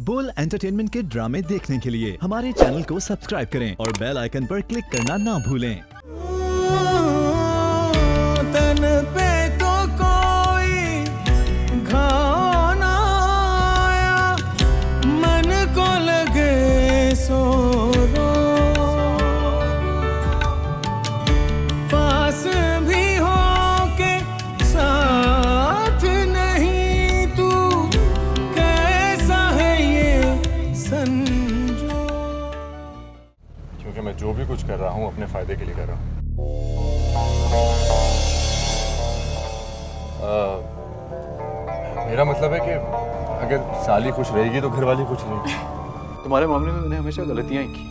बोल एंटरटेनमेंट के ड्रामे देखने के लिए हमारे चैनल को सब्सक्राइब करें और बेल आइकन पर क्लिक करना ना भूलें। तन पे तो कोई घाव ना आया, मन को लगे सो रो। पास भी हो के साथ नहीं तू, कैसा है ये संजो। क्योंकि मैं जो भी कुछ कर रहा हूँ अपने फायदे के लिए कर रहा हूँ। मेरा मतलब है कि अगर साली खुश रहेगी तो घर वाली खुश रहेगी। तुम्हारे मामले में मैंने हमेशा गलतियां ही की।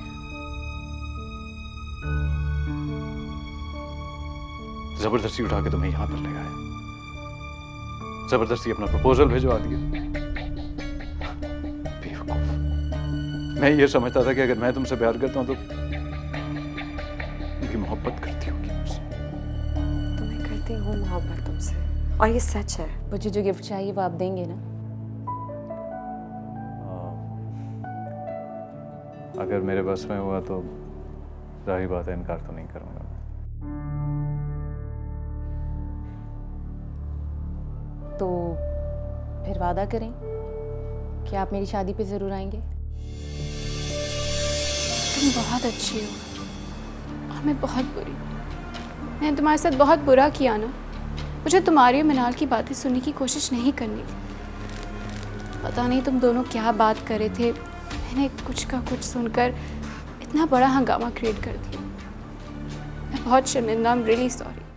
जबरदस्ती उठा के तुम्हें यहां पर ले आया, जबरदस्ती अपना प्रपोजल भिजवा दिया। बेवकूफ। मैं ये समझता था कि अगर मैं तुमसे प्यार करता हूं तो उनकी मोहब्बत करती होगी मुझसे। तो मैं करती हूँ मोहब्बत तुमसे, और ये सच है। मुझे जो गिफ्ट चाहिए वो आप देंगे ना? अगर मेरे बस में हुआ तो जाहिर बात है इनकार तो नहीं करूंगा। तो फिर वादा करें कि आप मेरी शादी पे जरूर आएंगे। तुम बहुत अच्छी हो और मैं बहुत बुरी। मैंने तुम्हारे साथ बहुत बुरा किया ना। मुझे तुम्हारी और मिनाल की बातें सुनने की कोशिश नहीं करनी थी। पता नहीं तुम दोनों क्या बात कर रहे थे, मैंने कुछ का कुछ सुनकर इतना बड़ा हंगामा क्रिएट कर दिया। मैं बहुत शर्मिंदा, आई एम रियली सॉरी।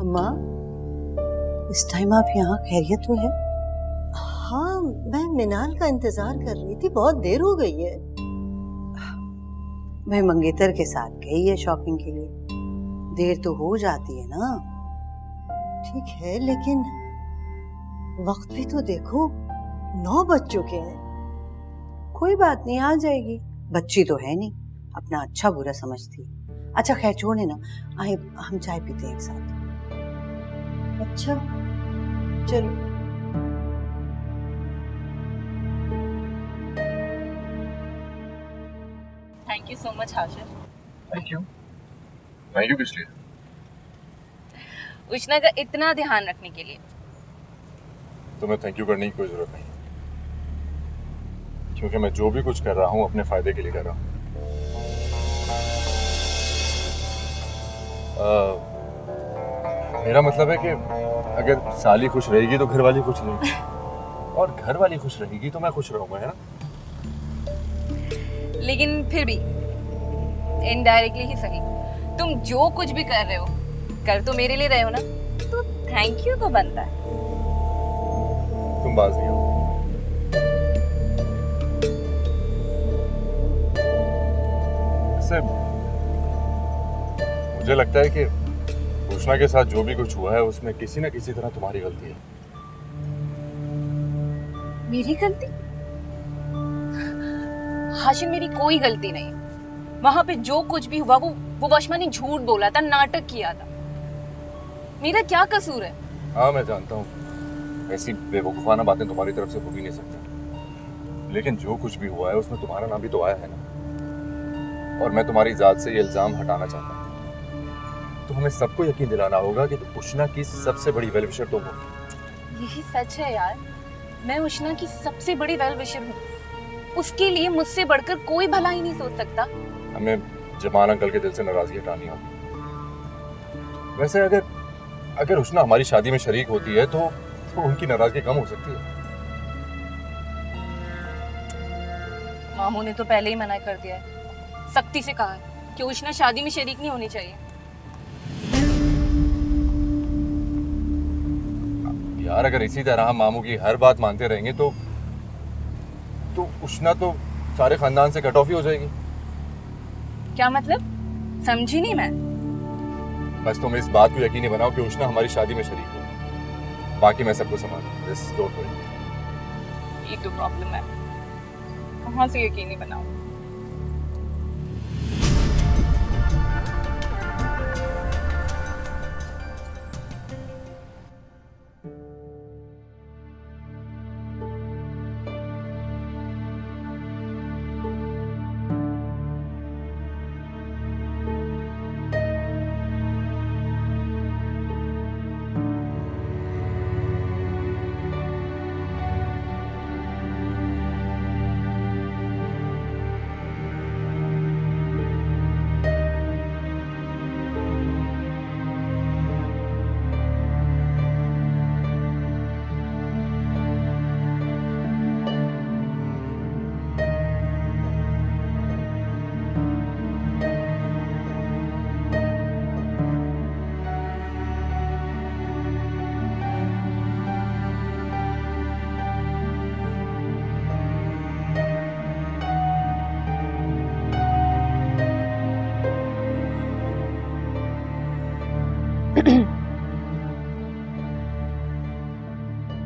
अम्मा, इस टाइम आप यहाँ? खैरियत तो है? हाँ, मैं मिनाल का इंतजार कर रही थी, बहुत देर हो गई है। मैं मंगेतर के साथ गई है शॉपिंग के लिए, देर तो हो जाती है ना। ठीक है, लेकिन वक्त भी तो देखो, 9 बज चुके हैं। कोई बात नहीं, आ जाएगी। बच्ची तो है नहीं, अपना अच्छा बुरा समझती है। अच्छा खैर छोड़े ना, आए हम चाय पीते हैं एक साथ। अच्छा चलो। Thank you so much Hashir. Thank you किस लिए? उष्णा का इतना ध्यान रखने के लिए। तुम्हें थैंक यू करने की कोई जरूरत नहीं, क्योंकि मैं जो भी कुछ कर रहा हूँ अपने फायदे के लिए कर रहा हूँ। मेरा मतलब है कि अगर साली खुश रहेगी तो घर वाली खुश रहेगी, और घर वाली खुश रहेगी तो मैं खुश रहूंगा, है ना? लेकिन फिर भी इनडायरेक्टली ही सही, तुम जो कुछ भी कर रहे हो, कर तो मेरे लिए रहे हो ना, तो थैंक यू तो बनता है। तुम बाज नहीं हो। वैसे मुझे लगता है कि उष्णा के साथ जो भी कुछ हुआ है उसमें किसी न किसी तरह तुम्हारी गलती है। मेरी गलती? हाशिम, मेरी कोई गलती नहीं। वहां पे जो कुछ भी हुआ वो वशमा ने झूठ बोला था, नाटक किया था। मेरा क्या कसूर है? हाँ मैं जानता हूँ, ऐसी बेवकूफाना बातें तुम्हारी तरफ से हो भी नहीं सकती, लेकिन जो कुछ भी हुआ है उसमें तुम्हारा नाम भी तो आया है ना, और मैं तुम्हारी जात से ये इल्जाम हटाना चाहता हूँ। तो हमें सबको यकीन दिलाना होगा कि उष्णा की सबसे बड़ी वेल विशर तुम हो। यही सच है यार, मैं उष्णा की सबसे बड़ी वेल विशर हूँ। उसके लिए मुझसे बढ़कर कोई भला ही नहीं सोच सकता। हमें जमान अंकल के दिल से नाराजगी हटानी होगी। वैसे अगर उष्णा हमारी शादी में शरीक होती है तो उनकी नाराजगी कम हो सकती है। मामू ने तो पहले ही मना कर दिया है, सख्ती से कहा है कि उष्णा शादी में शरीक नहीं होनी चाहिए। यार अगर इसी तरह हम मामू की हर बात मानते रहेंगे तो उष्णा तो सारे खानदान से कट ऑफ ही हो जाएगी। क्या मतलब? समझी नहीं मैं। बस तुम इस बात को यकीनी बनाओ कि उष्णा हमारी शादी में शरीक हो, बाकी मैं सबको संभालूं। This don't worry. ये तो प्रॉब्लम है। कहाँ से यकीनी बनाऊं?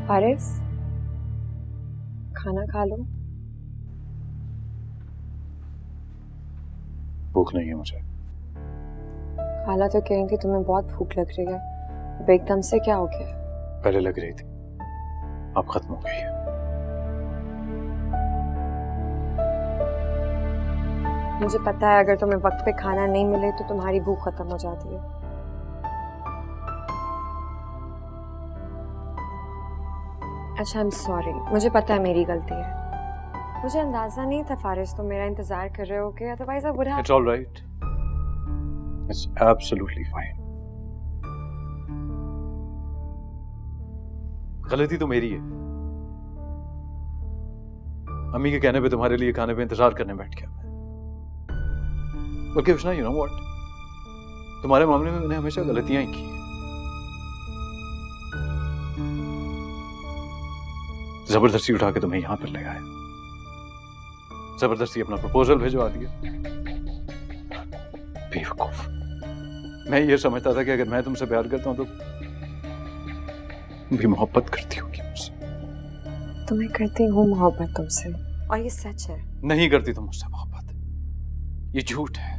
फारिस, खाना खा लो। भूख नहीं है मुझे। खाला तो कह रही थी तुम्हें बहुत भूख लग रही है, अब एकदम से क्या हो गया? पहले लग रही थी, अब खत्म हो गई है। मुझे पता है अगर तुम्हें वक्त पे खाना नहीं मिले तो तुम्हारी भूख खत्म हो जाती है। अच्छा, आई एम सॉरी, मुझे पता है मेरी गलती है। मुझे अंदाजा नहीं था फारिस तुम मेरा इंतजार कर रहे होगे, otherwise I would have. It's all right, it's absolutely fine. गलती तो मेरी है। अम्मी के कहने पे तुम्हारे लिए खाने पे इंतजार करने बैठ गया मैं। बल्कि उष्णा, यू नो व्हाट, तुम्हारे मामले में मैंने हमेशा गलतियां ही की। जबरदस्ती उठा के तुम्हें यहां पर ले आया, जबरदस्ती अपना प्रपोजल भिजवा दिया। बेवकूफ। मैं ये समझता था कि अगर मैं तुमसे प्यार करता हूं तो भी मोहब्बत करती होगी मुझसे। तुम्हें करती हूँ मोहब्बत तुमसे, और ये सच है। नहीं करती तुम मुझसे मोहब्बत, ये झूठ है।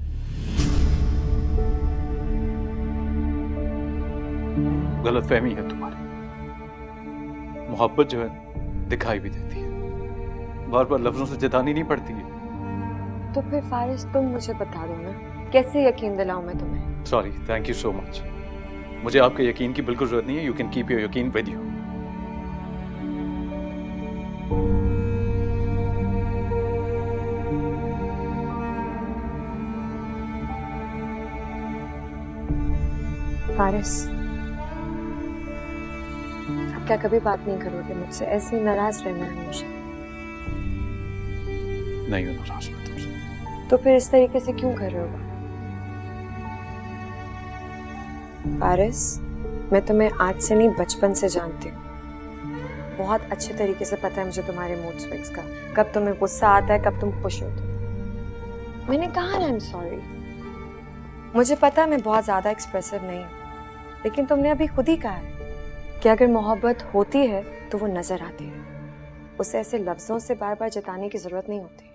गलतफहमी है तुम्हारी। मोहब्बत जो है दिखाई भी देती है, बार बार लफ्जों से जतानी नहीं पड़ती है। तो फिर फारिस तुम मुझे बता दो ना, कैसे यकीन दिलाऊं मैं तुम्हें? Sorry, thank you so much. मुझे आपके यकीन की बिल्कुल जरूरत नहीं है। यू कैन कीप योर यकीन विद यू। फारिस, अब क्या कभी बात नहीं करोगे मुझसे? ऐसे नाराज रहना है हमेशा? नहीं हूं नाराज मैं तुमसे। तो फिर इस तरीके से क्यों कर रहे हो बात? फारिस, मैं तुम्हें आज से नहीं बचपन से जानती हूँ। बहुत अच्छे तरीके से पता है मुझे तुम्हारे मूड स्विंग्स का, कब तुम्हें गुस्सा आता है, कब तुम खुश होते हो। मैंने कहा ना आई एम सॉरी। मुझे पता है मैं बहुत ज्यादा एक्सप्रेसिव नहीं हूँ, लेकिन तुमने अभी खुद ही कहा है कि अगर मोहब्बत होती है तो वो नजर आती है, उसे ऐसे लफ्जों से बार बार जताने की जरूरत नहीं होती।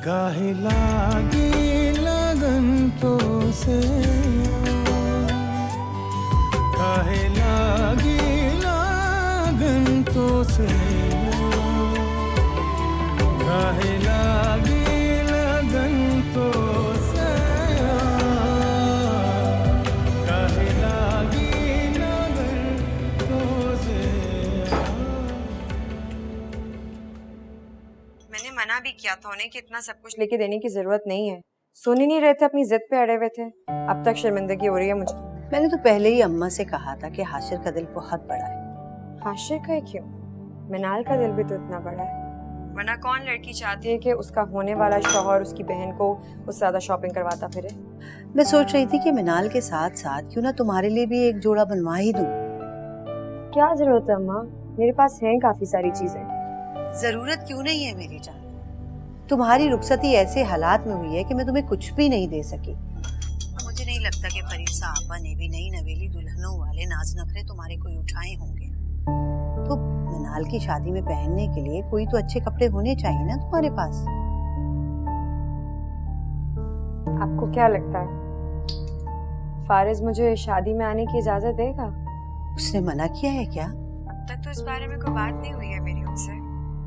काहे लागी लगन तो से से काहे लागी लगन तो से काहे लागी लगन तो से मैंने मना भी किया था उन्हें कि इतना सब कुछ लेके देने की जरूरत नहीं है। सुन ही नहीं रहे थे, अपनी जिद पे अड़े हुए थे। अब तक शर्मिंदगी हो रही है मुझे। मैंने तो पहले ही अम्मा से कहा था कि हाशिर का दिल बहुत बड़ा है। हाशिर का है क्यों? मिनाल का दिल भी तो इतना बड़ा है। वरना कौन लड़की चाहती है कि उसका होने वाला शौहर उसकी बहन को उससे ज्यादा शॉपिंग करवाता फिरे। मैं सोच रही थी कि मिनाल के साथ साथ क्यों ना तुम्हारे लिए भी एक जोड़ा बनवा ही दूं। क्या जरूरत है अम्मा, मेरे पास है काफी सारी चीजें। जरूरत क्यों नहीं है मेरी जान, तुम्हारी रुखसती ऐसे हालात में हुई है कि मैं तुम्हें कुछ भी नहीं दे सकी। मुझे नहीं लगता कि फरीसा आपा ने भी नई नवेली दुल्हनों वाले नाज नखरे तुम्हारे कोई उठाए होंगे। तो मिनाल की शादी में पहनने के लिए कोई तो अच्छे कपड़े होने चाहिए ना तुम्हारे पास। आपको क्या लगता है फारिज मुझे शादी में आने की इजाजत देगा? उसने मना किया है क्या? अब तक तो इस बारे में कोई बात नहीं हुई है मेरी उनसे,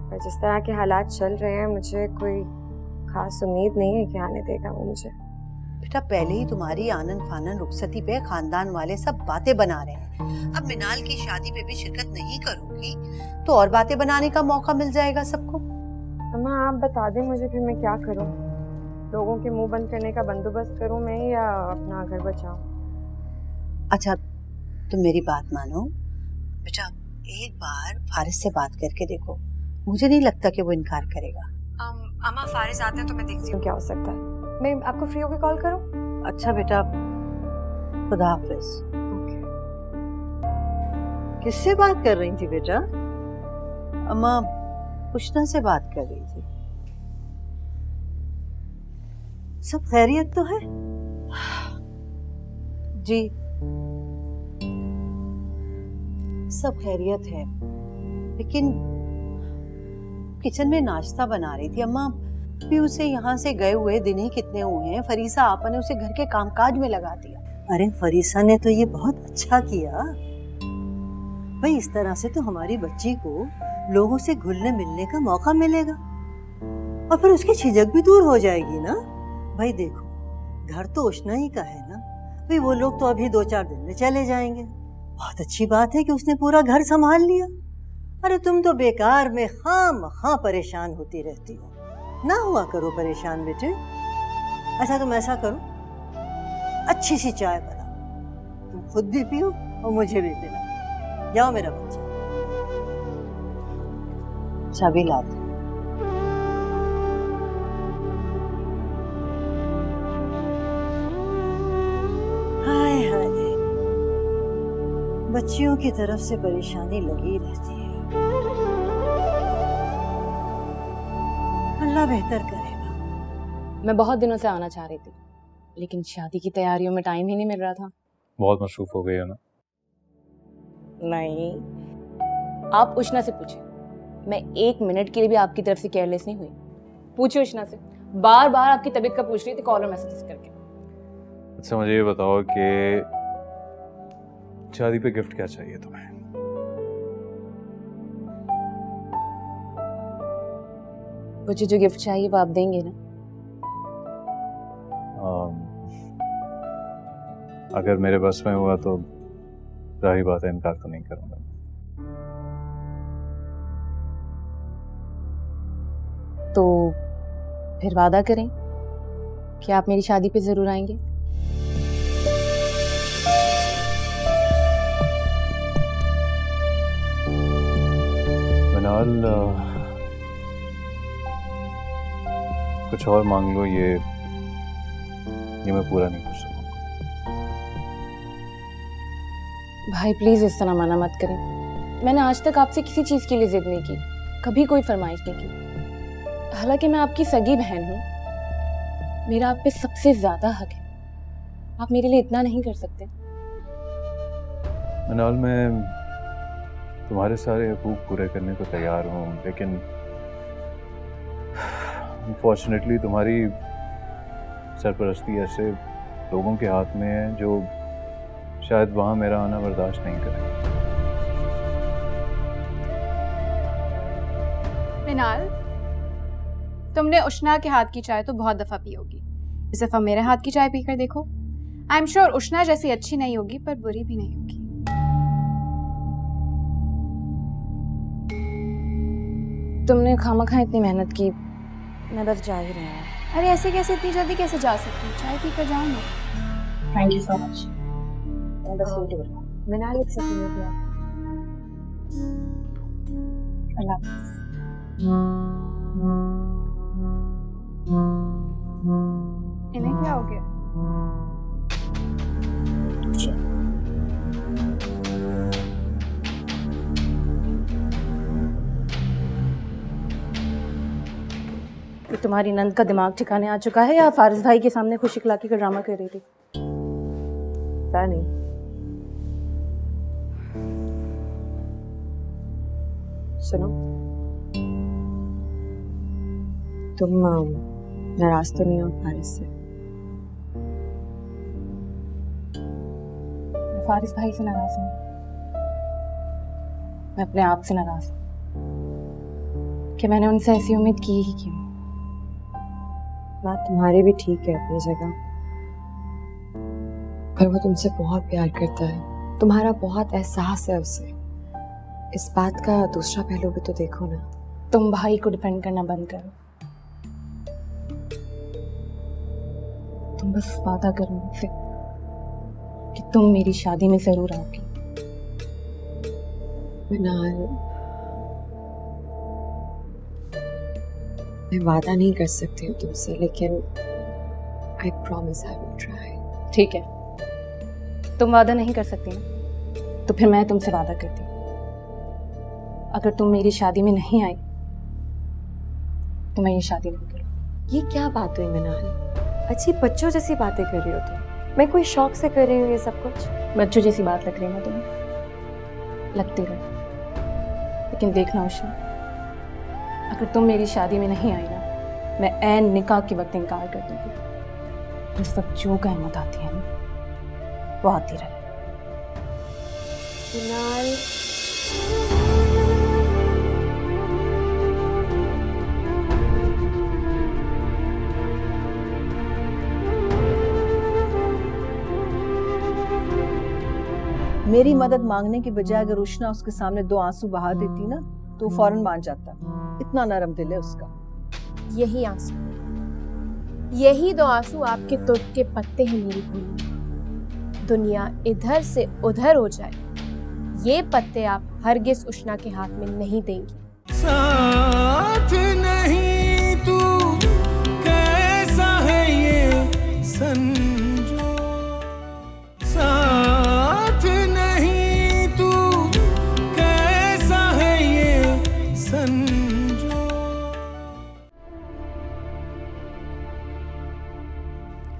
पर जिस तरह के हालात चल रहे हैं मुझे कोई खास उम्मीद नहीं है कि आने देगा वो मुझे। बेटा पहले ही तुम्हारी आनन फानन रुखसती पे खानदान वाले सब बातें बना रहे हैं। अब मिनाल की शादी पे भी शिरकत नहीं करोगी तो और बातें बनाने का मौका मिल जाएगा सबको। अम्मा आप बता दें मुझे, फिर मैं क्या करूं? लोगों के मुंह बंद करने का बंदोबस्त करूं मैं या अपना घर बचाऊं? अच्छा तुम मेरी बात मानो बेटा, एक बार फारिस से बात करके देखो, मुझे नहीं लगता कि वो इनकार करेगा। अम्मा फारिस आते हैं तो मैं देखती हूँ क्या हो सकता है। मैं आपको फ्री होकर कॉल करूं? अच्छा बेटा, खुदा हाफिज। किससे बात कर रही थी बेटा? अम्मा पुष्ना से बात कर रही थी। सब खैरियत तो है? जी सब खैरियत है, लेकिन किचन में नाश्ता बना रही थी अम्मा। भी उसे यहाँ से गए हुए दिन ही कितने हुए हैं, फरीसा आपा ने उसे घर के कामकाज में लगा दिया। अरे फरीसा ने तो ये बहुत अच्छा किया भाई, इस तरह से तो हमारी बच्ची को लोगों से घुलने मिलने का मौका मिलेगा और फिर उसकी झिझक भी दूर हो जाएगी ना। भाई देखो घर तो उष्णा ही का है ना भाई, वो लोग तो अभी 2-4 दिन में चले जाएंगे। बहुत अच्छी बात है कि उसने पूरा घर संभाल लिया। अरे तुम तो बेकार में खामखा परेशान होती रहती हो, ना हुआ करो परेशान बेटे। अच्छा तुम ऐसा करो, अच्छी सी चाय बनाओ, तुम खुद भी पियो और मुझे भी पिलाओ। जाओ मेरा बच्चा। चाबी ला दो। हाय हाय, बच्चियों की तरफ से परेशानी लगी रहती है। अल्लाह बेहतर करेगा। मैं बहुत दिनों से आना चाह रही थी, लेकिन शादी की तैयारियों में टाइम ही नहीं मिल रहा था। बहुत मसरूफ हो गई हो ना? नहीं, आप उष्णा से पूछे, मैं 1 मिनट के लिए भी आपकी तरफ से केयरलेस नहीं हुई। पूछिए उष्णा से, बार बार आपकी तबीयत का पूछ रही थी कॉल और मैसेजेस करके। अच्छा मुझे ये बताओ कि शादी पे गिफ्ट क्या चाहिए तुम्हें? मुझे जो गिफ्ट चाहिए वो आप देंगे ना? अगर मेरे बस में हुआ तो जाहिर बात है इनकार तो नहीं करूंगा। तो फिर वादा करें कि आप मेरी शादी पे जरूर आएंगे। मिनाल कुछ और मांग लो, ये मैं पूरा नहीं कर सकूंगा। भाई प्लीज इस तरह मना मत करें। मैंने आज तक आपसे किसी चीज के लिए जिद नहीं की, कभी कोई फरमाइश नहीं की। हालांकि मैं आपकी सगी बहन हूँ, मेरा आप पे सबसे ज्यादा हक है। आप मेरे लिए इतना नहीं कर सकते? मिनाल मैं तुम्हारे सारे हकूक पूरे करने को तैयार हूँ, लेकिन अनफॉर्चुनेटली तुम्हारी सरपरस्ती ऐसे लोगों के हाथ में है जो शायद वहाँ मेरा आना बर्दाश्त नहीं करें। मिनाल, तुमने उष्णा के हाथ की चाय तो बहुत दफा पी होगी, इस दफा मेरे हाथ की चाय पीकर देखो। आई एम श्योर उष्णा जैसी अच्छी नहीं होगी पर बुरी भी नहीं होगी। तुमने खामखा इतनी मेहनत की, मैं बस जा ही रही हूँ। अरे ऐसे कैसे, इतनी जल्दी कैसे जा सकती हूँ? चाय पीकर जाओ ना। Thank you so much. मैं बस यही बोल रहा हूँ। मिनाल एक सेकंड रुक जाओ। अल्लाह हाफ़िज़। इन्हें क्या हो गया? कि तुम्हारी नंद का दिमाग ठिकाने आ चुका है या फारिस भाई के सामने खुशी खिलाकी का ड्रामा कर रही थी? पता नहीं। सुनो, तुम नाराज तो नहीं हो फारिस से? मैं फारिस भाई से नाराज हूँ, मैं अपने आप से नाराज हूँ कि मैंने उनसे ऐसी उम्मीद की ही क्यों। बात तुम्हारी भी ठीक है अपनी जगह, पर वो तुमसे बहुत प्यार करता है, तुम्हारा बहुत एहसास है उसे। इस बात का दूसरा पहलू भी तो देखो ना। तुम भाई को डिपेंड करना बंद करो। तुम बस वादा करो मुझसे कि तुम मेरी शादी में जरूर आओगी। मिनाल, मैं वादा नहीं कर सकती हूँ तुमसे, लेकिन I promise I will try. ठीक है, तुम वादा नहीं कर सकती ना, तो फिर मैं तुमसे वादा करती हूँ, अगर तुम मेरी शादी में नहीं आई तो मैं ये शादी नहीं करूँ। ये क्या बात हुई मिनाल? अच्छी बच्चों जैसी बातें कर रही हो तुम। मैं कोई शौक से कर रही हूँ ये सब कुछ? बच्चों जैसी बात लग रही है ना तुम्हें? लगती रहे, लेकिन देखना उष्णा, अगर तुम मेरी शादी में नहीं आई ना, मैं ऐन निकाह के वक्त इनकार कर दूंगी। उस वक्त जो कहमत आती है ना, वो आती रहे। मिनाल, मेरी मदद मांगने के बजाय अगर उष्णा उसके सामने 2 आंसू बहा देती ना, तो वो फौरन मान जाता। इतना नरम दिल है उसका। यही आंसू, यही 2 आंसू आपके तुर्क के पत्ते हैं मेरी भूमि। दुनिया इधर से उधर हो जाए, ये पत्ते आप हरगिज उष्णा के हाथ में नहीं देंगी। साथ नहीं तू कैसा है ये संजो, साथ नहीं तू कैसा है ये संजो।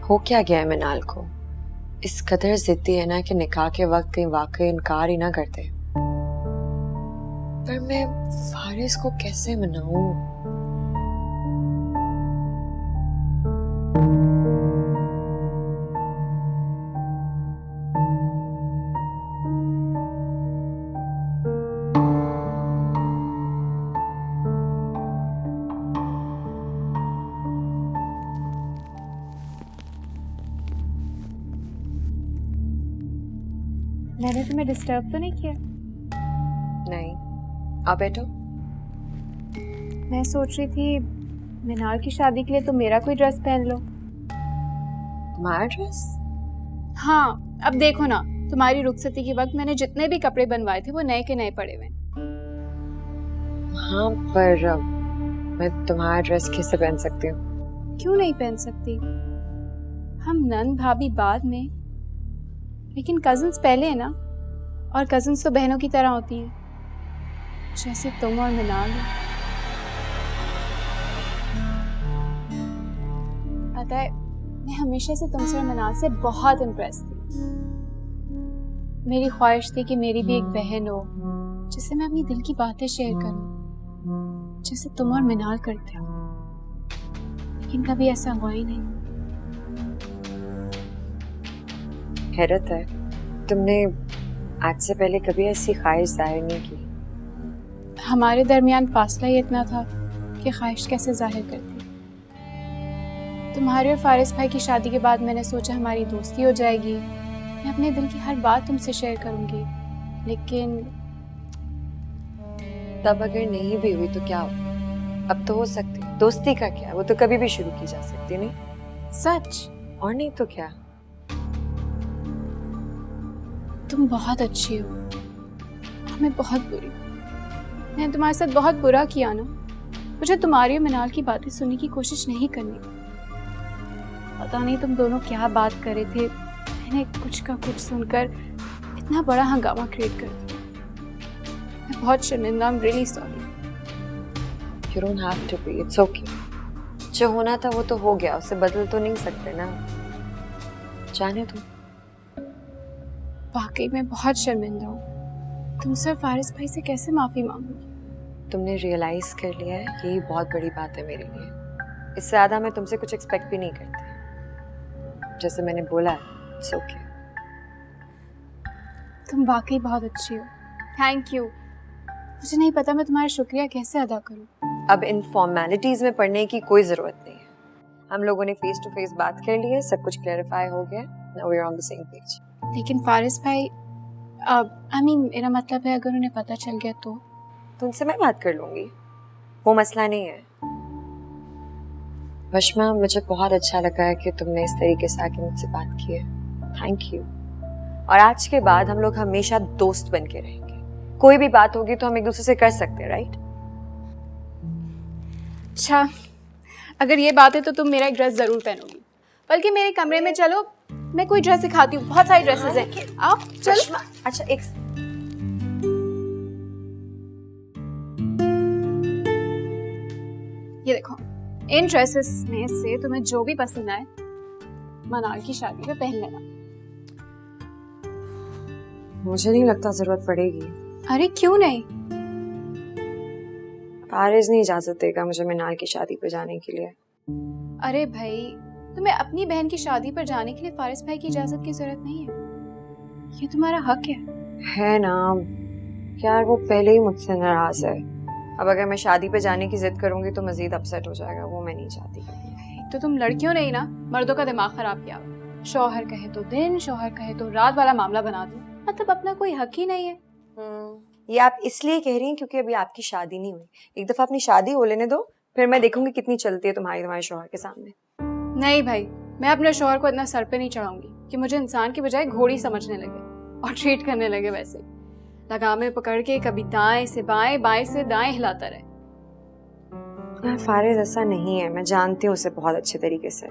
हो क्या गया है मिनाल को? इस कदर जिद्दी है ना कि निकाह के वक्त कहीं वाकई इनकार ही ना करते। पर मैं फारिस को कैसे मनाऊं? मैंने तुम्हें डिस्टर्ब तो नहीं किया? नहीं, आप बैठो। मैं सोच रही थी मिनाल की शादी के लिए तुम मेरा कोई ड्रेस पहन लो। तुम्हारा ड्रेस? हाँ, अब देखो ना, तुम्हारी रुखसती के वक्त मैंने जितने भी कपड़े बनवाए थे वो नए के नए पड़े हुए। हाँ, पर मैं तुम्हारा ड्रेस कैसे पहन सकती हूँ? क्यों नहीं पहन सकती? हम नंद भाभी बाद में, लेकिन कजिन्स पहले है ना, और कजिन्स तो बहनों की तरह होती हैं, जैसे तुम और मिनाल। पता है, मैं हमेशा से तुमसे और मिनाल से बहुत इम्प्रेस थी। मेरी ख्वाहिश थी कि मेरी भी एक बहन हो जिससे मैं अपनी दिल की बातें शेयर करूं, जैसे तुम और मिनाल करते हो, लेकिन कभी ऐसा हुआ ही नहीं। हैरत है, तुमने आज से पहले कभी ऐसी ख्वाहिश जाहिर नहीं की। हमारे दरमियान फासला ही इतना था कि ख्वाहिश कैसे जाहिर करती। तुम्हारे और फारिस भाई की शादी के बाद मैंने सोचा हमारी दोस्ती हो जाएगी, मैं अपने दिल की हर बात तुमसे शेयर करूंगी, लेकिन तब अगर नहीं भी हुई तो क्या हो? अब तो हो सकती। दोस्ती का क्या, वो तो कभी भी शुरू की जा सकती। नहीं सच? और नहीं तो क्या। तुम बहुत अच्छी हो, मैं बहुत बुरी। मैंने तुम्हारे साथ बहुत बुरा किया ना, मुझे तुम्हारी और मिनाल की बातें सुनने की कोशिश नहीं करनी। पता नहीं तुम दोनों क्या बात कर रहे थे, मैंने कुछ का कुछ सुनकर इतना बड़ा हंगामा क्रिएट कर दिया। मैं बहुत शर्मिंदा, I'm really sorry। You don't have to be, it's okay। जो होना था वो तो हो गया, उसे बदल तो नहीं सकते ना, जाने दो। वाकई मैं बहुत शर्मिंदा हूँ। तुमसे और फारिस भाई से कैसे माफी मांगूंगी? तुमने रियलाइज कर लिया है, यही बहुत बड़ी बात है मेरे लिए। इससे ज्यादा मैं तुमसे कुछ एक्सपेक्ट भी नहीं करती। जैसे मैंने बोला है, इट्स ओके। तुम वाकई बहुत अच्छी हो, थैंक यू। मुझे नहीं पता मैं तुम्हारा शुक्रिया कैसे अदा करूं। अब इन फॉर्मेलिटीज में पढ़ने की कोई जरूरत नहीं है। हम लोगों ने फेस टू फेस बात कर ली है, सब कुछ क्लैरिफाई हो गया। Now we are on the same page. लेकिन फारिस भाई, मेरा मतलब है अगर उन्हें पता चल गया तो उनसे मैं बात कर लूंगी, वो मसला नहीं है। वशमा, मुझे बहुत अच्छा लगा है कि तुमने इस तरीके से आके मुझसे बात की है, थैंक यू। और आज के बाद हम लोग हमेशा दोस्त बन के रहेंगे। कोई भी बात होगी तो हम एक दूसरे से कर सकते हैं, राइट? अच्छा, अगर ये बात है तो तुम मेरा एक ड्रेस जरूर पहनोगी। बल्कि मेरे कमरे में चलो, मैं कोई ड्रेस दिखाती हूँ, बहुत सारी ड्रेसेस हैं। आप चलो। अच्छा एक ये देखो, इन ड्रेसेस में से तुम्हें जो भी पसंद आए मनाल की शादी में पहन लेना। मुझे नहीं लगता जरूरत पड़ेगी। अरे क्यों नहीं? फारिस नहीं इजाजत देगा मुझे मिनाल की शादी पे जाने के लिए। अरे भाई, तुम्हें अपनी बहन की शादी पर जाने के लिए फारिस भाई की इजाजत की जरूरत नहीं है, ये तुम्हारा हक है ना यार। वो पहले ही मुझसे नाराज है, अब अगर मैं शादी पे जाने की जिद करूंगी तो मजीद अपसेट हो जाएगा, वो मैं नहीं चाहती। तो तुम लड़कियों ने ही ना मर्दों का दिमाग खराब किया। शौहर कहे तो दिन, शौहर कहे तो रात वाला मामला बना दो, मतलब अपना कोई हक ही नहीं है। ये आप इसलिए कह रही हैं क्योंकि अभी आपकी शादी नहीं हुई। एक दफा अपनी शादी हो लेने दो, फिर मैं देखूंगी कितनी चलती है तुम्हारे शौहर के सामने। नहीं भाई, मैं अपने शौहर को इतना सर पे नहीं चढ़ाऊंगी कि मुझे इंसान की बजाय घोड़ी समझने लगे और ट्रीट करने लगे वैसे, लगामे पकड़ के कभी दाएं से बाएं, बाएं से दाएं हिलाता रहे। फारिस ऐसा नहीं है, मैं जानती हूँ उसे बहुत अच्छे तरीके से।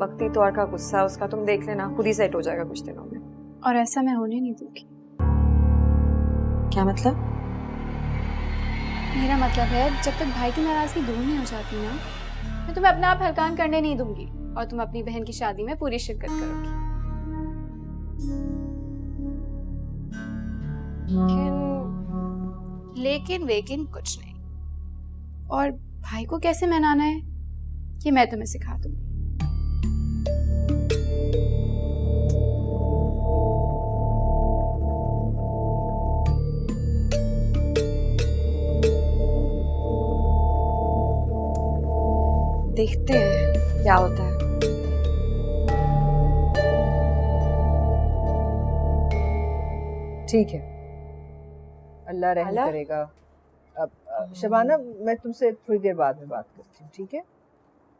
वक्ती तौर का गुस्सा उसका तुम देख लेना, खुद ही सेट हो जाएगा कुछ दिनों में। और ऐसा मैं होने नहीं दूंगी। क्या मतलब? मेरा मतलब है जब तक भाई की नाराजगी दूर नहीं हो जाती ना, मैं तुम्हें अपना आप हलकान करने नहीं दूंगी और तुम अपनी बहन की शादी में पूरी शिरकत करोगी। लेकिन कुछ नहीं। और भाई को कैसे मनाना है ये मैं तुम्हें सिखा दूंगी। देखते हैं क्या होता है। ठीक है, अल्लाह रहम करेगा। अब शबाना, मैं तुमसे थोड़ी देर बाद में बात करती हूँ, ठीक है?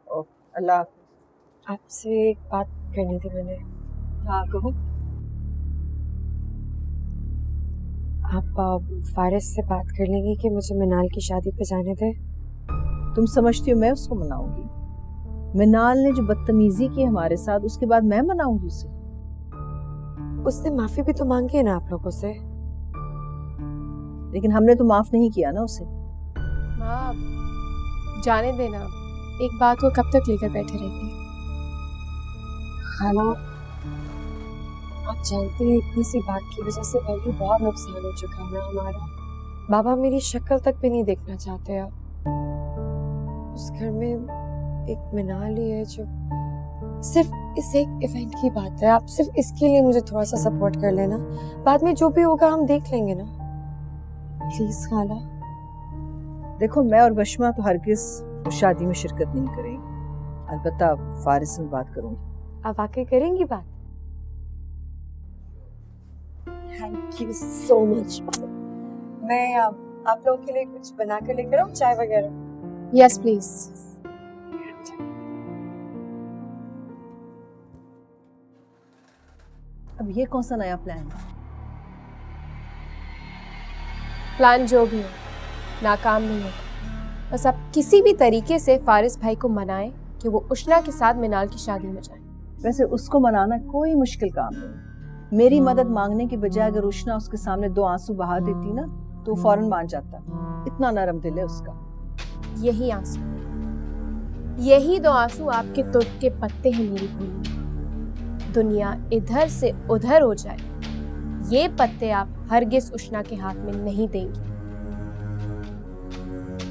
और अल्लाह। आपसे एक बात करनी थी मैंने। हाँ कहो। आप फारिस से बात कर लेंगी कि मुझे मिनाल की शादी पे जाने दे? तुम समझती हो मैं उसको मनाऊंगी? मिनाल ने जो बदतमीजी की हमारे साथ, उसके बाद मैं मनाऊंगी उसे? उसने माफी भी तो मांगी है ना आप लोगों से। लेकिन हमने तो माफ नहीं किया ना उसे। माँ, जाने देना, एक बात को कब तक लेकर बैठे रहेंगे? खाना, आप जानते हैं इतनी सी बात की वजह से पहले बहुत नुकसान हो चुका है ना हमारा। बाबा मेरी शक्ल तक भी नहीं देखना चाहते अब। उस घर में एक मिनाल ही है जो सिर्फ इस एक इवेंट की बात है। आप सिर्फ इसके लिए मुझे थोड़ा सा सपोर्ट कर लेना, बाद में जो भी होगा हम देख लेंगे ना। प्लीज खाला, देखो, मैं और वशमा तो हरगिज उस शादी में शिरकत नहीं करेंगे। अलबत्ता फारिस से बात करूंगी। आप आके करेंगी बात? Thank you so much. मैं आप लोगों के लिए कुछ बना कर लेकर आऊँ, चाय वगैरह? Yes please. अब ये कौन सा नया प्लान है? प्लान जो भी हो, नाकाम नहीं होगा। बस आप किसी भी तरीके से फारिस भाई को मनाएं कि वो उष्णा के साथ मिनाल की शादी में जाए। वैसे उसको मनाना कोई मुश्किल काम नहीं। मेरी मदद मांगने के बजाय अगर उष्णा उसके सामने 2 आंसू बहा देती ना, तो वो फौरन मान जाता। इतना नरम दिल है उसका। यही आंसू, यही 2 आंसू आपके तुर्क के पत्ते हैं मेरी भूली। दुनिया इधर से उधर हो जाए, ये पत्ते आप हरगिज उष्णा के हाथ में नहीं देंगी।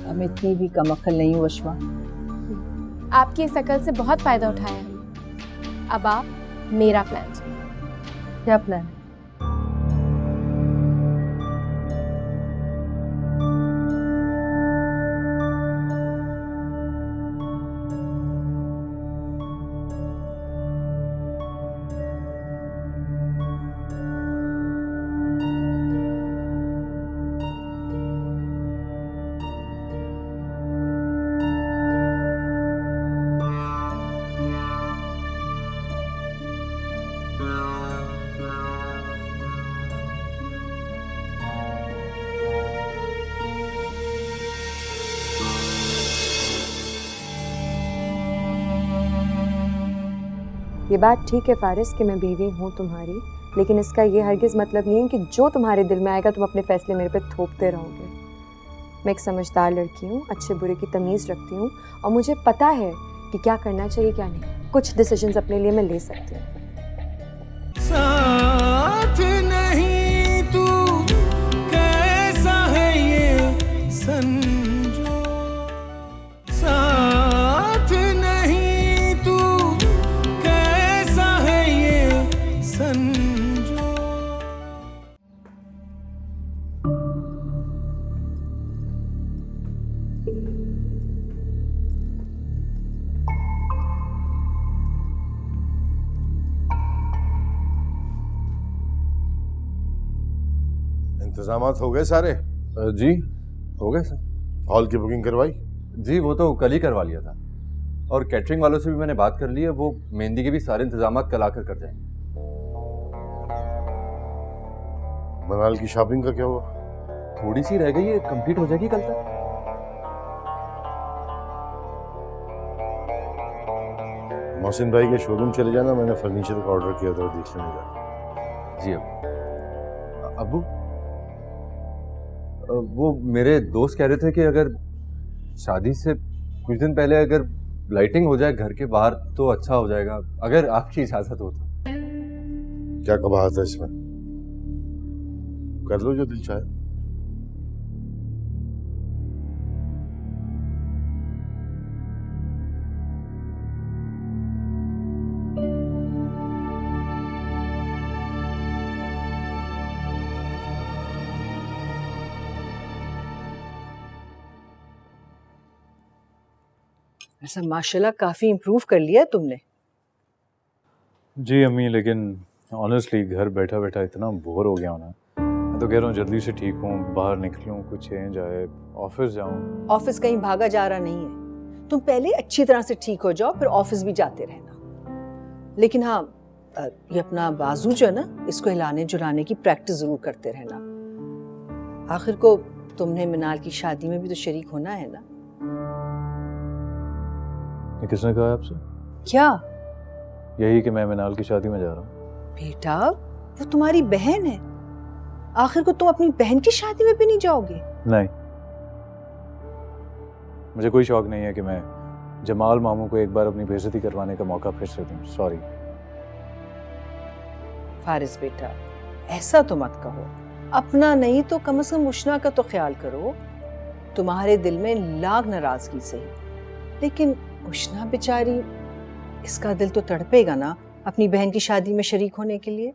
हम इतनी भी कम अक्ल नहीं हूँ वशमा। आपकी इस अकल से बहुत फायदा उठाया हमने। अब आप मेरा प्लान सुनिए। क्या प्लान? ये बात ठीक है फारिस कि मैं बीवी हूँ तुम्हारी, लेकिन इसका ये हरगिज़ मतलब नहीं है कि जो तुम्हारे दिल में आएगा तुम अपने फैसले मेरे पे थोपते रहोगे। मैं एक समझदार लड़की हूँ, अच्छे बुरे की तमीज़ रखती हूँ और मुझे पता है कि क्या करना चाहिए क्या नहीं। कुछ डिसीजंस अपने लिए मैं ले सकती हूँ। साथ नहीं तू कैसा है ये संजो, साथ नहीं तू कैसा है ये संजो। इंतजामात हो गए सारे? जी हो गए सर। हॉल की बुकिंग करवाई? जी वो तो कल ही करवा लिया था, और कैटरिंग वालों से भी मैंने बात कर ली है, वो मेहंदी के भी सारे इंतजामात कल आकर कर जाएंगे। मनाल की शॉपिंग का क्या हुआ? थोड़ी सी रह गई है, कंप्लीट हो जाएगी कल तक। मोहसिन भाई के शोरूम चले जाना, मैंने फर्नीचर का ऑर्डर किया था, देख लेने जा। जी अबू, वो मेरे दोस्त कह रहे थे कि अगर शादी से कुछ दिन पहले अगर लाइटिंग हो जाए घर के बाहर तो अच्छा हो जाएगा, अगर आपकी इजाजत हो तो। क्या कबाहत है इसमें? कर लो जो दिल चाहे। ऐसा माशाल्लाह काफी इम्प्रूव कर लिया है तुमने। जी अम्मी, लेकिन ऑनेस्टली घर बैठा बैठा इतना बोर हो गया हूं ना। मैं तो कह रहा हूँ जल्दी से ठीक हूँ, बाहर निकलूँ, कुछ चेंज आए, ऑफिस जाऊँ। ऑफिस कहीं भागा जा रहा नहीं है। तुम पहले अच्छी तरह से ठीक हो जाओ, फिर ऑफिस भी जाते रहना। लेकिन हाँ, ये अपना बाजू जो है ना, इसको हिलाने जुलाने की प्रैक्टिस जरूर करते रहना। आखिर को तुमने मिनाल की शादी में भी तो शरीक होना है ना। ये किसने कहा आपसे? क्या? यही कि मैं मिनाल की शादी में जा रहा हूँ। बेटा, वो तुम्हारी बहन है। आखिर को तुम अपनी बहन की शादी में भी नहीं जाओगे? नहीं, मुझे कोई शौक नहीं है कि मैं जमाल मामू को एक बार अपनी बेइज्जती करवाने का मौका फिर से दूं। सॉरी फारिस बेटा, ऐसा तो मत कहो। अपना नहीं तो कम से कम उष्णा का तो ख्याल करो। तुम्हारे दिल में लाख नाराजगी सही, लेकिन उष्णा बेचारी, इसका दिल तो तड़पेगा ना अपनी बहन की शादी में शरीक होने के लिए।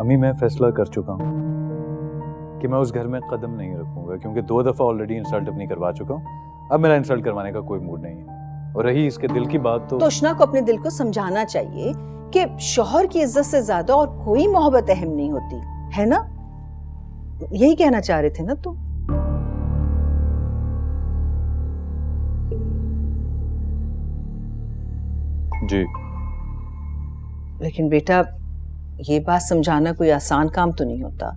अम्मी मैं फैसला कर चुका हूँ कि मैं उस घर में कदम नहीं रखूंगा, क्योंकि 2 दफ़ा ऑलरेडी इंसल्ट अपनी करवा चुका हूँ। अब मेरा इंसल्ट करवाने का कोई मूड नहीं है। और रही इसके दिल की बात तो तोशना को अपने दिल को समझाना चाहिए कि शौहर की इज्जत से ज्यादा और कोई मोहब्बत अहम नहीं होती है ना। यही कहना चाह रहे थे ना तुम? जी। लेकिन बेटा ये बात समझाना कोई आसान काम तो नहीं होता।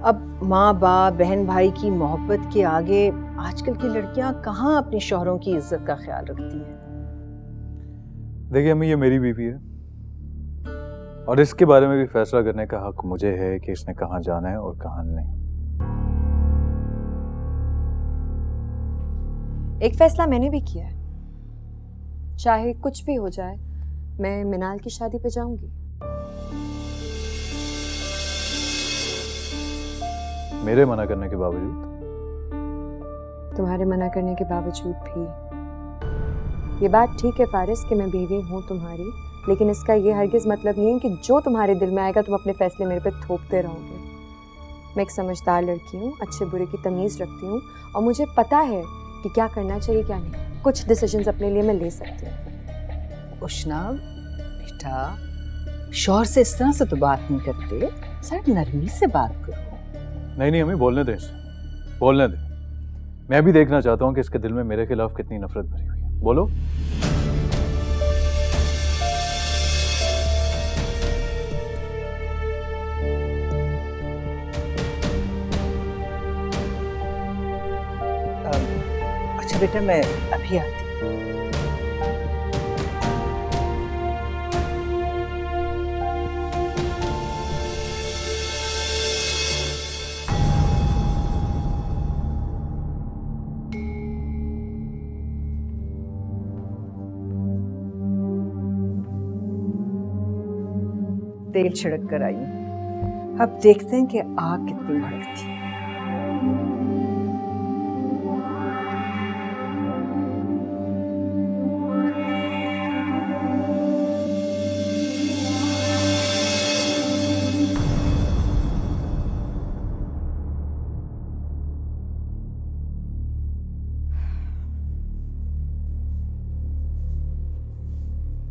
अब माँ बाप बहन भाई की मोहब्बत के आगे आजकल की लड़कियां कहाँ अपने शौहरों की इज्जत का ख्याल रखती हैं। देखिए अम्मी, ये मेरी बीवी है और इसके बारे में भी फैसला करने का हक मुझे है कि इसने कहाँ जाना है और कहाँ नहीं। एक फैसला मैंने भी किया है, चाहे कुछ भी हो जाए मैं मिनाल की शादी पे जाऊंगी। मेरे मना करने के बावजूद? तुम्हारे मना करने के बावजूद भी। ये बात ठीक है फारिस कि मैं बीवी हूँ तुम्हारी, लेकिन इसका ये हरगिज मतलब नहीं है कि जो तुम्हारे दिल में आएगा तुम अपने फैसले मेरे पे थोपते रहोगे। मैं एक समझदार लड़की हूँ, अच्छे बुरे की तमीज़ रखती हूँ और मुझे पता है कि क्या करना चाहिए क्या नहीं। कुछ डिसीजंस अपने लिए मैं ले सकती हूँ। उष्णा बेटा, शौहर से इस तरह से तो बात नहीं करते, सर नरमी से बात करो। नहीं हमें बोलने दे इसे, बोलने दे। मैं भी देखना चाहता हूँ कि इसके दिल में मेरे खिलाफ कितनी नफरत भरी हुई है। बोलो। अच्छा बेटा मैं अभी आती हूँ। तेल छिड़क कर आई हूं। अब देखते हैं कि आग कितनी भड़कती है।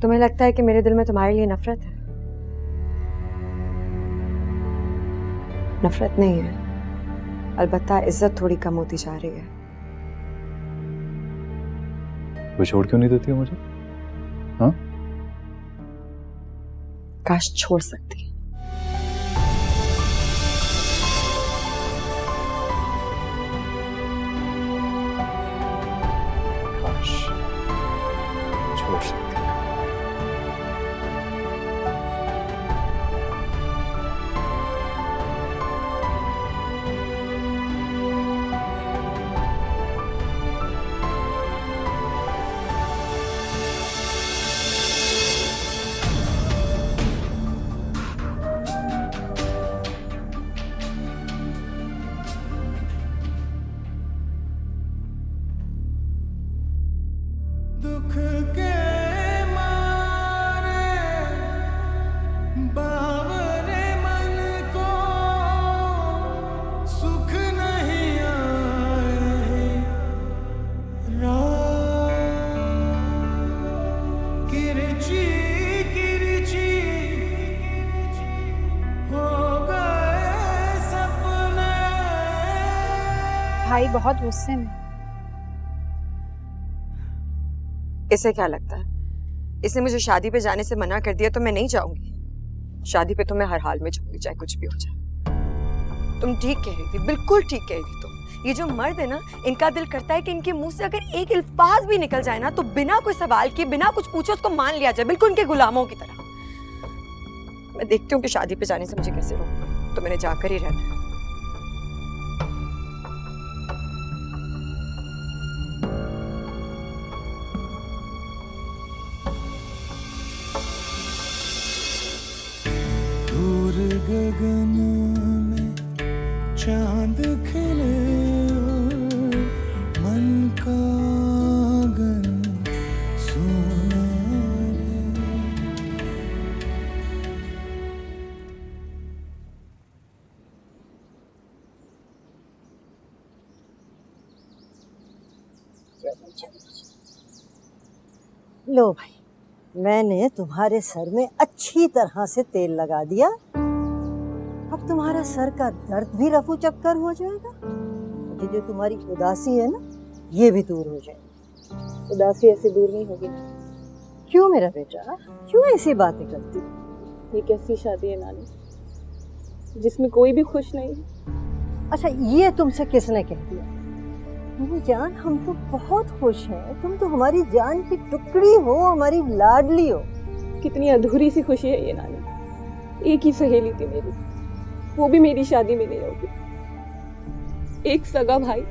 तुम्हें लगता है कि मेरे दिल में तुम्हारे लिए नफरत है? नफरत नहीं है, अलबत्ता इज्जत थोड़ी कम होती जा रही है। वो छोड़ क्यों नहीं देती हो मुझे? हाँ? काश छोड़ सकती। काश छोड़ सकती। दुख के मारे बावरे मन को सुख नहीं आए। किरची किरची हो गए सपने। भाई बहुत गुस्से में। इसे क्या लगता है इसने मुझे शादी पे जाने से मना कर दिया तो मैं नहीं जाऊंगी? शादी पे तो मैं हर हाल में जाऊंगी, चाहे कुछ भी हो जाए। तुम ठीक कह रही थी, बिल्कुल ठीक कह रही थी तुम। ये जो मर्द है ना, इनका दिल करता है कि इनके मुंह से अगर एक अल्फाज भी निकल जाए ना तो बिना कोई सवाल किए, बिना कुछ पूछे उसको मान लिया जाए, बिल्कुल उनके गुलामों की तरह। मैं देखती हूँ कि शादी पे जाने से मुझे कैसे रोकना, तो मैंने जाकर ही रहना है। गगन में चांद खिले और मन का आंगन सोना रे। करनी चाहिए। लो भाई, मैंने तुम्हारे सर में अच्छी तरह से तेल लगा दिया। अब तुम्हारा सर का दर्द भी रफू चक्कर हो जाएगा। ये जो तुम्हारी उदासी है ना, ये भी दूर हो जाएगी। उदासी ऐसे दूर नहीं होगी ना। क्यों मेरा बेटा, क्यों ऐसी बातें करती? ये कैसी शादी है नानी जिसमें कोई भी खुश नहीं है? अच्छा, ये तुमसे किसने कह दिया? मेरी जान, हम तो बहुत खुश हैं। तुम तो हमारी जान की टुकड़ी हो, हमारी लाडली हो। कितनी अधूरी सी खुशी है ये नानी। एक ही सहेली थी मेरी, वो भी मेरी शादी में नहीं होगी। एक सगा भाई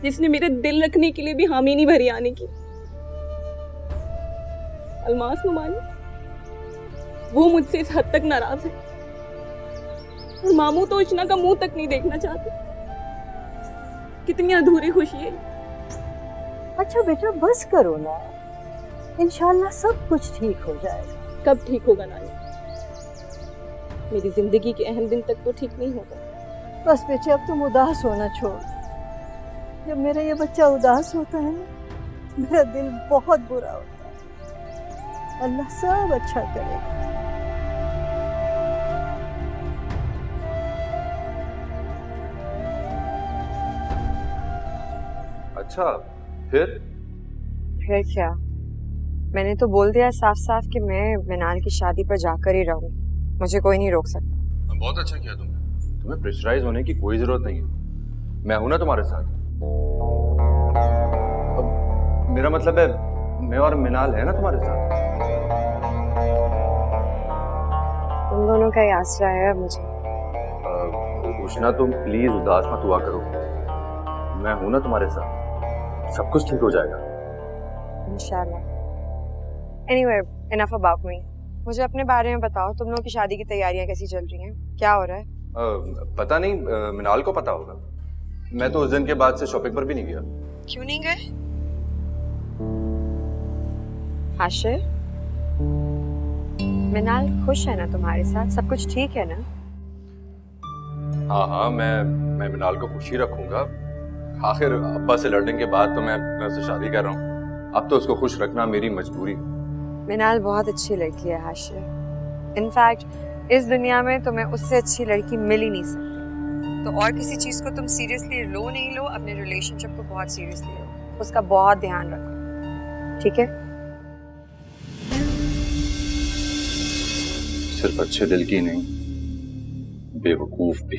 जिसने मेरे दिल रखने के लिए भी हामी नहीं भरी आने की। अलमास नुमानी, वो मुझसे इस हद तक नाराज है और मामू तो इचना का मुंह तक नहीं देखना चाहते। कितनी अधूरी खुशी है। अच्छा बेटा, बस करो ना, इंशाल्लाह सब कुछ ठीक हो जाएगा। कब ठीक होगा नानी? मेरी जिंदगी के अहम दिन तक तो ठीक नहीं होगा। बस बेटे, अब तुम उदास होना छोड़। जब मेरा ये बच्चा उदास होता है ना, मेरा दिल बहुत बुरा होता है। अल्लाह सब अच्छा करेगा। अच्छा, फिर क्या? मैंने तो बोल दिया साफ साफ कि मैं मिनाल की शादी पर जाकर ही रहूंगी। मुझे कोई नहीं रोक सकता। बहुत अच्छा किया तुमने। तुम्हें प्रेशराइज होने की कोई जरूरत नहीं है। मैं हूं ना तुम्हारे साथ। अब मेरा मतलब है, मैं और मिनाल है ना तुम्हारे साथ। तुम दोनों का ही आसरा है मुझे। उष्णा, तुम प्लीज उदास मत हुआ करो। मैं हूं ना तुम्हारे साथ, सब कुछ ठीक हो जाएगा इंशाल्लाह। Anyway, enough about me. मुझे अपने बारे में बताओ, तुम लोगों की शादी की तैयारियां कैसी चल रही हैं? क्या हो रहा है? पता नहीं, मिनाल को पता होगा। मैं तो उस दिन के बाद से शॉपिंग पर भी नहीं गया। क्यों नहीं गए? हाशिर, मिनाल खुश है ना तुम्हारे साथ? सब कुछ ठीक है ना? हाँ, मैं मिनाल को खुशी रखूंगा। आखिर अब्बा से लड़ने के बाद तो मैं उससे शादी कर रहा हूँ। अब तो उसको खुश रखना मेरी मजबूरी है। मिनाल बहुत अच्छी लड़की है हाशिर। इनफैक्ट इस दुनिया में तुम्हें उससे अच्छी लड़की मिल ही नहीं सकती। तो और किसी चीज को तुम सीरियसली लो नहीं लो, अपने रिलेशनशिप को बहुत सीरियसली लो। उसका बहुत ध्यान रखो, ठीक है? सिर्फ अच्छे दिल की नहीं, बेवकूफ भी।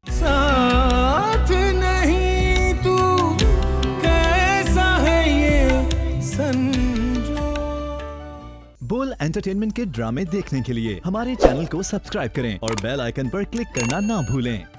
साथ नहीं तू कैसा है ये संजो। बोल एंटरटेनमेंट के ड्रामे देखने के लिए हमारे चैनल को सब्सक्राइब करें और बेल आइकन पर क्लिक करना ना भूलें।